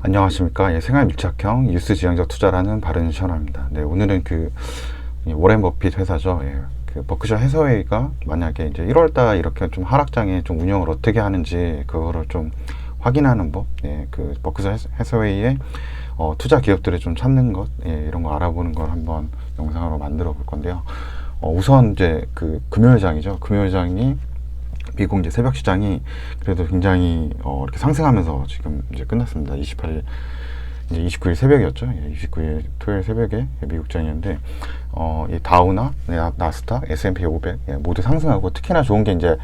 안녕하십니까. 생활 밀착형 뉴스 지향적 투자라는 바른 셔널입니다. 네, 오늘은 워렌 버핏 회사죠. 그 버크셔 해서웨이가 만약에 이제 1월달 이렇게 좀 하락장에 좀 운영을 어떻게 하는지 그거를 좀 확인하는 법, 그 버크셔 해서웨이의 투자 기업들을 좀 찾는 것, 이런 거 알아보는 걸 한번 영상으로 만들어 볼 건데요. 우선 이제 그 금요일장이죠. 금요일장이 미국 이제 새벽 시장이 그래도 굉장히 이렇게 상승하면서 지금 이제 끝났습니다. 28일 이제 29일 새벽이었죠. 29일 토요일 새벽에 미국장이었는데 이 다우나 나스닥, S&P 500 모두 상승하고, 특히나 좋은 게 이제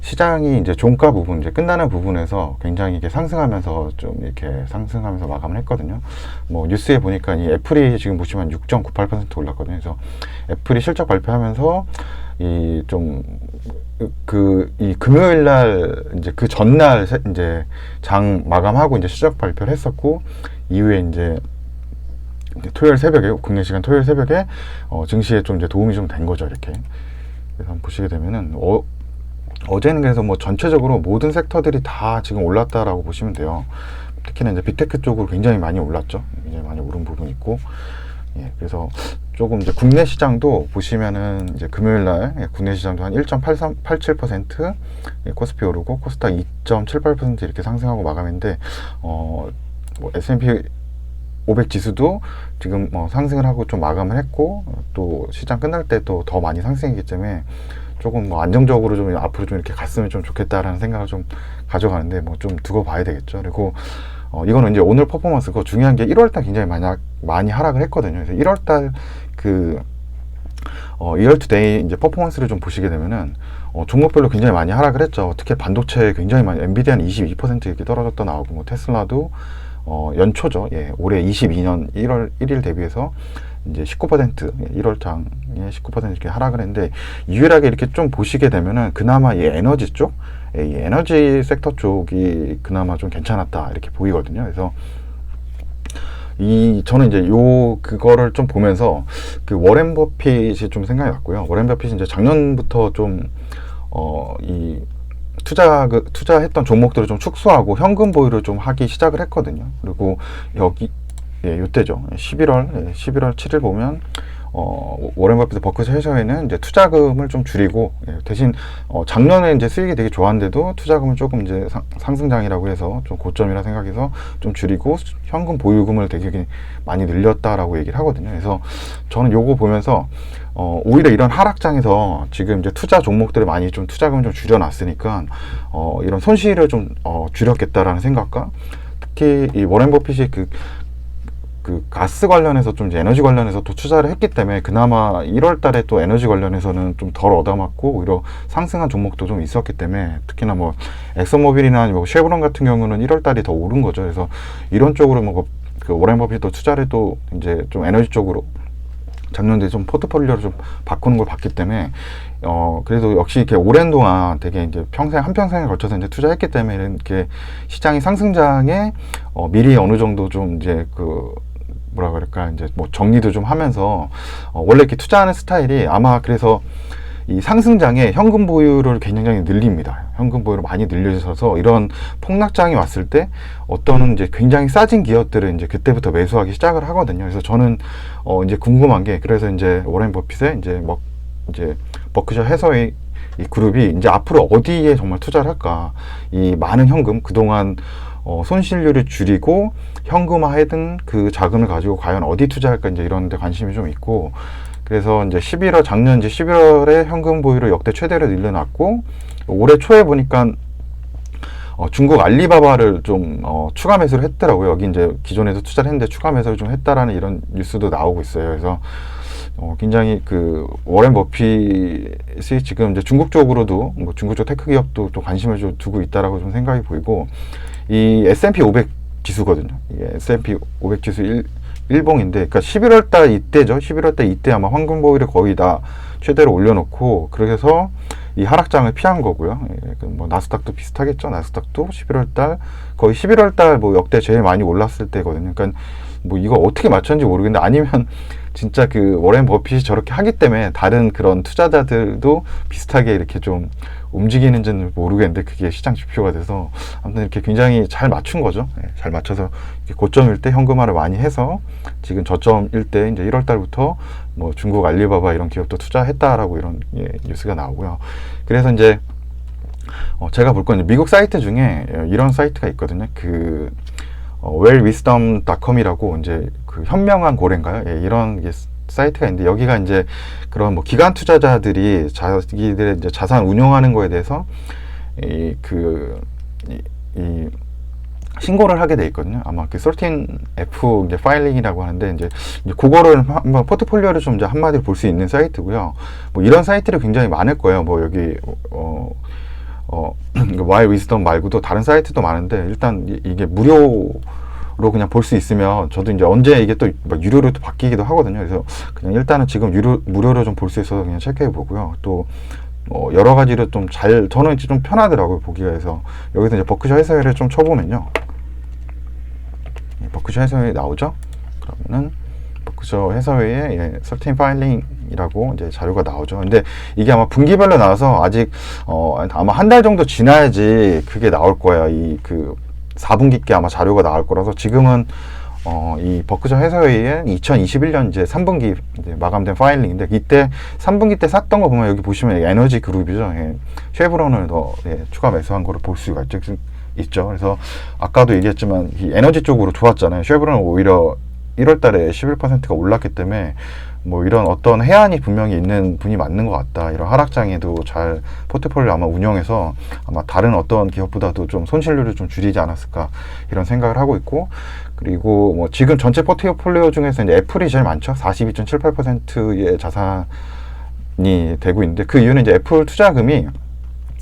시장이 이제 종가 부분, 이제 끝나는 부분에서 굉장히 이게 상승하면서 좀 이렇게 상승하면서 마감을 했거든요. 뭐 뉴스에 보니까 이 애플이 지금 보시면 6.98% 올랐거든요. 그래서 애플이 실적 발표하면서 이 금요일 날 이제 그 전날 이제 장 마감하고 이제 실적 발표를 했었고, 이후에 이제 토요일 새벽에, 국내 시간 토요일 새벽에 증시에 좀 이제 도움이 좀 된 거죠, 이렇게. 그래서 한번 보시게 되면은 어제는 그래서 뭐 전체적으로 모든 섹터들이 다 지금 올랐다라고 보시면 돼요. 특히나 이제 빅테크 쪽으로 굉장히 많이 올랐죠. 굉장히 많이 오른 부분이 있고, 그래서 조금 이제 국내 시장도 보시면은 이제 금요일 날 국내 시장도 한 1.87%, 코스피 오르고 코스닥 2.78% 이렇게 상승하고 마감인데, 뭐 S&P 500 지수도 지금 상승을 하고 좀 마감을 했고, 또 시장 끝날 때 또 더 많이 상승이기 때문에 조금 뭐 안정적으로 좀 앞으로 좀 이렇게 갔으면 좀 좋겠다라는 생각을 좀 가져가는데, 뭐 좀 두고 봐야 되겠죠. 그리고 이거는 이제 오늘 퍼포먼스고, 중요한 게 1월달 굉장히 많이 하락을 했거든요. 그래서 1월달 이럴 투데이 이제 퍼포먼스를 좀 보시게 되면은 종목별로 굉장히 많이 하락을 했죠. 특히 반도체 굉장히 많이, 엔비디아는 22% 이렇게 떨어졌다 나오고, 뭐 테슬라도 연초죠. 올해 22년 1월 1일 대비해서 이제 19%, 1월 장에 19% 이렇게 하락을 했는데, 유일하게 이렇게 좀 보시게 되면은 그나마 이 에너지 쪽, 이 에너지 섹터 쪽이 그나마 좀 괜찮았다 이렇게 보이거든요. 그래서 저는 이제 그거를 좀 보면서 그 워렌 버핏이 좀 생각이 났고요. 워렌 버핏이 이제 작년부터 좀 투자했던 종목들을 좀 축소하고 현금 보유를 좀 하기 시작을 했거든요. 그리고 요때죠. 11월 7일 보면 워렌 버핏의 버크셔 해서웨이는 이제 투자금을 좀 줄이고, 대신 작년에 이제 수익이 되게 좋았는데도 투자금을 조금 이제 상승장이라고 해서 좀 고점이라 생각해서 좀 줄이고 현금 보유금을 되게 많이 늘렸다라고 얘기를 하거든요. 그래서 저는 요거 보면서 오히려 이런 하락장에서 지금 이제 투자 종목들을 많이 좀 투자금을 좀 줄여놨으니까 이런 손실을 좀 줄였겠다라는 생각과, 특히 이 워렌 버핏이 그 가스 관련해서 좀 이제 에너지 관련해서 또 투자를 했기 때문에 그나마 1월 달에 또 에너지 관련해서는 좀 덜 얻어맞고 오히려 상승한 종목도 좀 있었기 때문에, 특히나 뭐 엑슨모빌이나 뭐 쉐브론 같은 경우는 1월 달이 더 오른 거죠. 그래서 이런 쪽으로 뭐 그 워렌 버핏도 투자를 또 이제 좀 에너지 쪽으로 작년에 좀 포트폴리오를 좀 바꾸는 걸 봤기 때문에, 그래도 역시 이렇게 오랜 동안 되게 이제 한평생에 걸쳐서 이제 투자했기 때문에 이렇게 시장이 상승장에 미리 어느 정도 좀 이제 뭐라 그럴까, 이제 뭐 정리도 좀 하면서, 원래 이렇게 투자하는 스타일이 아마 그래서 이 상승장에 현금 보유를 굉장히 늘립니다. 현금 보유를 많이 늘려져서 이런 폭락장이 왔을 때 어떤 이제 굉장히 싸진 기업들은 이제 그때부터 매수하기 시작을 하거든요. 그래서 저는 이제 궁금한 게, 그래서 이제 워렌 버핏의 이제 버크셔 해서웨이 이 그룹이 이제 앞으로 어디에 정말 투자를 할까, 이 많은 현금, 그동안 손실률을 줄이고 현금화해둔 그 자금을 가지고 과연 어디 투자할까, 이제 이런 데 관심이 좀 있고, 그래서 이제 작년 이제 11월에 현금 보유를 역대 최대로 늘려놨고, 올해 초에 보니까 중국 알리바바를 좀 추가 매수를 했더라고요. 여기 이제 기존에도 투자를 했는데 추가 매수를 좀 했다라는 이런 뉴스도 나오고 있어요. 그래서 굉장히 그 워렌 버핏이 지금 이제 중국 쪽으로도, 뭐 중국 쪽 테크 기업도 또 관심을 좀 두고 있다라고 좀 생각이 보이고, 이 S&P 500 지수거든요. 이게 S&P 500 지수 일봉인데, 그러니까 11월 달 이때죠. 11월 달 이때 아마 현금 보유를 거의 다 최대로 올려놓고, 그래서 이 하락장을 피한 거고요. 뭐 나스닥도 비슷하겠죠. 나스닥도 11월 달, 거의 11월 달 뭐 역대 제일 많이 올랐을 때거든요. 그러니까 뭐 이거 어떻게 맞췄는지 모르겠는데, 아니면 진짜 그 워렌 버핏이 저렇게 하기 때문에 다른 그런 투자자들도 비슷하게 이렇게 좀 움직이는지는 모르겠는데 그게 시장 지표가 돼서 아무튼 이렇게 굉장히 잘 맞춘 거죠. 예, 잘 맞춰서 고점일 때 현금화를 많이 해서 지금 저점일 때 이제 1월 달부터 뭐 중국 알리바바 이런 기업도 투자했다라고 이런 뉴스가 나오고요. 그래서 이제 제가 볼 건 미국 사이트 중에 이런 사이트가 있거든요. 그 wellwisdom.com이라고 이제 그 현명한 고래인가요? 예, 이런 게 사이트가 있는데 여기가 이제 그런 뭐 기관 투자자들이 자기들의 이제 자산 운용하는 거에 대해서 이 신고를 하게 돼 있거든요. 아마 그 13F 이제 파일링이라고 하는데 이제 그거를 한번 포트폴리오를 좀 이제 한마디로 볼 수 있는 사이트고요. 뭐 이런 사이트들이 굉장히 많을 거예요. 뭐 여기 와이 위즈덤 말고도 다른 사이트도 많은데 일단 이게 무료로 그냥 볼 수 있으면 저도 이제 언제 이게 또 유료로 또 바뀌기도 하거든요. 그래서 그냥 일단은 지금 무료로 좀 볼 수 있어서 그냥 체크해 보고요. 또 여러 가지로 좀 저는 이제 좀 편하더라고요, 보기가. 해서 여기서 이제 버크셔 해서웨이를 좀 쳐보면요. 버크셔 해서웨이 나오죠? 그러면은 버크셔 해서웨이에 certain filing이라고 이제 자료가 나오죠. 근데 이게 아마 분기별로 나와서 아직 아마 한 달 정도 지나야지 그게 나올 거야. 이 그 4분기께 아마 자료가 나올 거라서 지금은 이 버크셔 해서웨이의 2021년 이제 3분기 이제 마감된 파일링인데 이때 3분기 때 샀던 거 보면 여기 보시면 에너지 그룹이죠. 예, 쉐브론을 더 추가 매수한 거를 볼 수가 있죠. 그래서 아까도 얘기했지만 이 에너지 쪽으로 좋았잖아요. 쉐브론은 오히려 1월 달에 11%가 올랐기 때문에 뭐 이런 어떤 해안이 분명히 있는 분이 맞는 것 같다. 이런 하락장에도 잘 포트폴리오 아마 운영해서 아마 다른 어떤 기업보다도 좀 손실률을 좀 줄이지 않았을까 이런 생각을 하고 있고, 그리고 뭐 지금 전체 포트폴리오 중에서 이제 애플이 제일 많죠. 42.78%의 자산이 되고 있는데 그 이유는 이제 애플 투자금이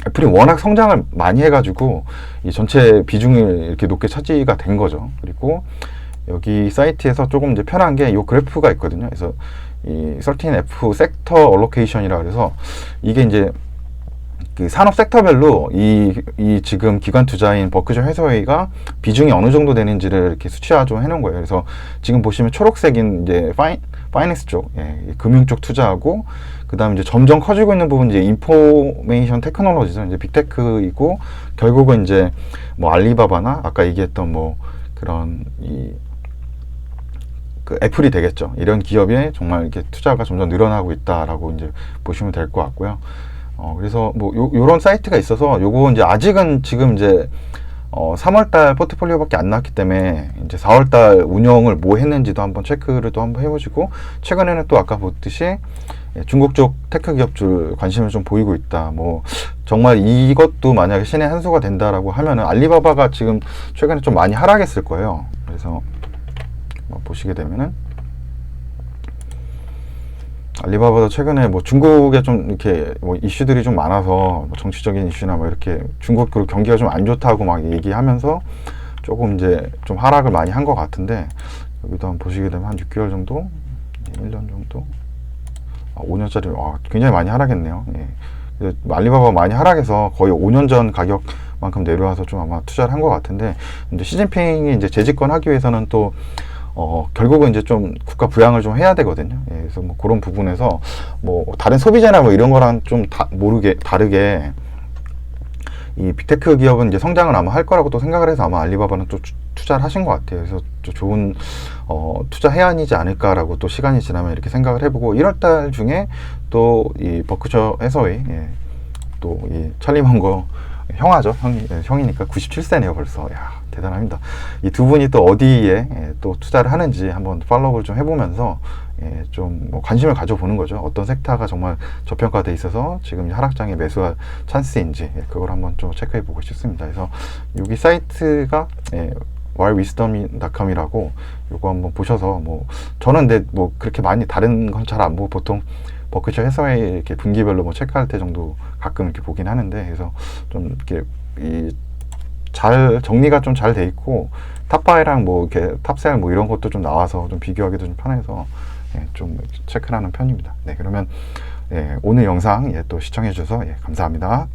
애플이 워낙 성장을 많이 해가지고 이 전체 비중을 이렇게 높게 차지가 된 거죠. 그리고 여기 사이트에서 조금 이제 편한 게 이 그래프가 있거든요. 그래서 이 13F 섹터 얼로케이션이라 그래서 이게 이제 그 산업 섹터별로 이 지금 기관 투자인 버크셔 해서웨이가 비중이 어느 정도 되는지를 이렇게 수치화 좀 해놓은 거예요. 그래서 지금 보시면 초록색인 이제 파이낸스 쪽, 금융 쪽 투자하고, 그 다음에 이제 점점 커지고 있는 부분 이제 인포메이션 테크놀로지죠. 이제 빅테크이고, 결국은 이제 뭐 알리바바나 아까 얘기했던 뭐 그런 그 애플이 되겠죠. 이런 기업에 정말 이렇게 투자가 점점 늘어나고 있다라고 이제 보시면 될 것 같고요. 그래서 뭐 요런 사이트가 있어서 요거 이제 아직은 지금 이제 3월달 포트폴리오밖에 안 나왔기 때문에 이제 4월달 운영을 뭐 했는지도 한번 체크를 또 한번 해보시고, 최근에는 또 아까 보듯이 중국 쪽 테크 기업들 관심을 좀 보이고 있다. 뭐 정말 이것도 만약에 신의 한 수가 된다라고 하면은 알리바바가 지금 최근에 좀 많이 하락했을 거예요. 그래서 보시게 되면은 알리바바도 최근에 뭐 중국에 좀 이렇게 뭐 이슈들이 좀 많아서 뭐 정치적인 이슈나 뭐 이렇게 중국 그 경기가 좀 안 좋다고 막 얘기하면서 조금 이제 좀 하락을 많이 한 것 같은데, 여기도 한번 보시게 되면 한 6개월 정도, 1년 정도, 5년짜리 굉장히 많이 하락했네요. 예. 알리바바가 많이 하락해서 거의 5년 전 가격만큼 내려와서 좀 아마 투자를 한 것 같은데, 이제 시진핑이 이제 재집권하기 위해서는 또 결국은 이제 좀 국가 부양을 좀 해야 되거든요. 예, 그래서 뭐 그런 부분에서 뭐 다른 소비재나 뭐 이런 거랑 좀 다르게 이 빅테크 기업은 이제 성장을 아마 할 거라고 또 생각을 해서 아마 알리바바는 또 투자를 하신 것 같아요. 그래서 또 좋은 투자 해안이지 않을까라고 또 시간이 지나면 이렇게 생각을 해보고, 1월달 중에 또 이 버크셔 해서웨이, 또 이 찰리 먼거 형아죠. 형이니까 97세네요 벌써. 야, 대단합니다. 이 두 분이 또 어디에 또 투자를 하는지 한번 팔로우를 좀 해보면서 좀 뭐 관심을 가져보는 거죠. 어떤 섹터가 정말 저평가돼 있어서 지금 하락장에 매수할 찬스인지 그걸 한번 좀 체크해 보고 싶습니다. 그래서 여기 사이트가 wellwisdom.com이라고 요거 한번 보셔서, 뭐 저는 근데 뭐 그렇게 많이 다른 건 잘 안 보고 보통 버크셔 해서웨이 이렇게 분기별로 뭐 체크할 때 정도 가끔 이렇게 보긴 하는데, 그래서 좀 이렇게 잘 정리가 좀 잘 돼 있고 탑바이랑 뭐 이렇게 탑셀 뭐 이런 것도 좀 나와서 좀 비교하기도 좀 편해서 좀 체크를 하는 편입니다. 네, 그러면 오늘 영상 또 시청해 주셔서 감사합니다.